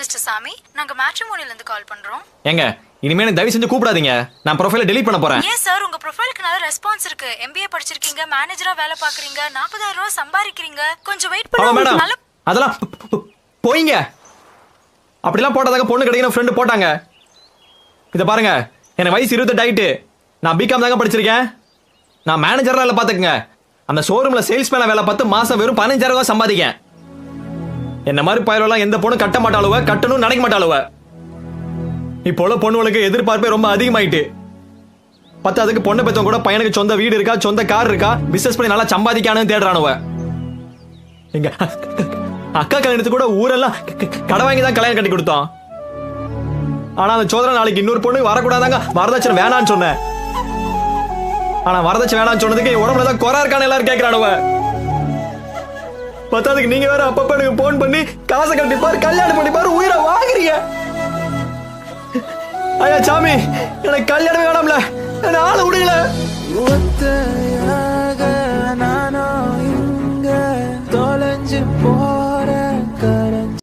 Mister சாமி, நாங்க மேட்ரிமோனில இருந்து கால் பண்றோம். ஏங்க இனிமே எனக்கு தயவு செஞ்சு கூப்பிடாதீங்க. நான் ப்ரொஃபைல டெலீட் பண்ண போறேன். ஏன் சார், உங்க ப்ரொஃபைலுக்கு நல்ல ரெஸ்பான்ஸ் இருக்கு. MBA படிச்சிருக்கீங்க, மேனேஜரா வேலை பாக்குறீங்க, 40,000 ரூபாய் சம்பாதிக்கிறீங்க. கொஞ்சம் வெயிட் மேடம் பண்ணுங்க. அதெல்லாம் போயிங்க. அப்படிலாம் போட்டதாக பொண்ணு கிடைக்கிற ஃப்ரெண்டு போட்டாங்க. இதை பாருங்க, எனக்கு வயசு 28 ஆயிட்டு. நான் பிகாம் தாங்க படிச்சிருக்கேன். நான் மேனேஜர்லாம் வேலை பார்த்துக்குங்க. அந்த ஷோரூம்ல சேல்ஸ்மேனா வேலை பார்த்து மாசம் வெறும் 15,000 ரூபாய் சம்பாதிக்கேன். என்ன மாதிரி பயிரெல்லாம் எந்த பொண்ணு கட்ட மாட்டாளுவ, கட்டணும் நினைக்க மாட்டாளுவ. இப்போ உள்ள பொண்ணுகளுக்கு எதிர்பார்ப்பே ரொம்ப அதிகமாயிட்டு. அதுக்கு பொண்ணு பெற்றவங்க கூட பையனுக்கு சொந்த வீடு இருக்கா, சொந்த கார் இருக்கா, பிசினஸ் பண்ணி நல்லா சம்பாதிக்கானு தேடுறானுவ. எங்க அக்கா கல்யாணத்துக்கு கூட ஊரெல்லாம் கடை வாங்கி தான் கல்யாணம் கட்டி கொடுத்தோம். ஆனா அந்த சோதனை நாளைக்கு இன்னொரு பொண்ணு வரக்கூடாதாங்க, வரதட்சணை வேணான்னு சொன்னேன். ஆனா வரதட்சணை வேணான்னு சொன்னதுக்கு உடம்புல தான் குறை இருக்கான்னு எல்லாரும் கேட்கிறானுவ. பத்தாதுக்கு நீங்க வேற அப்பப்ப எனக்கு போன் பண்ணி காசை கட்டிப்பாரு, கல்யாணம் பண்ணிப்பாரு, உயிரை வாங்குறீங்க. ஐயா சாமி, எனக்கு கல்யாணம் வேணாம்ல, என்ன ஆளை விடுங்கள. ஒத்தையாக நானும் இங்க தொலைஞ்சு போ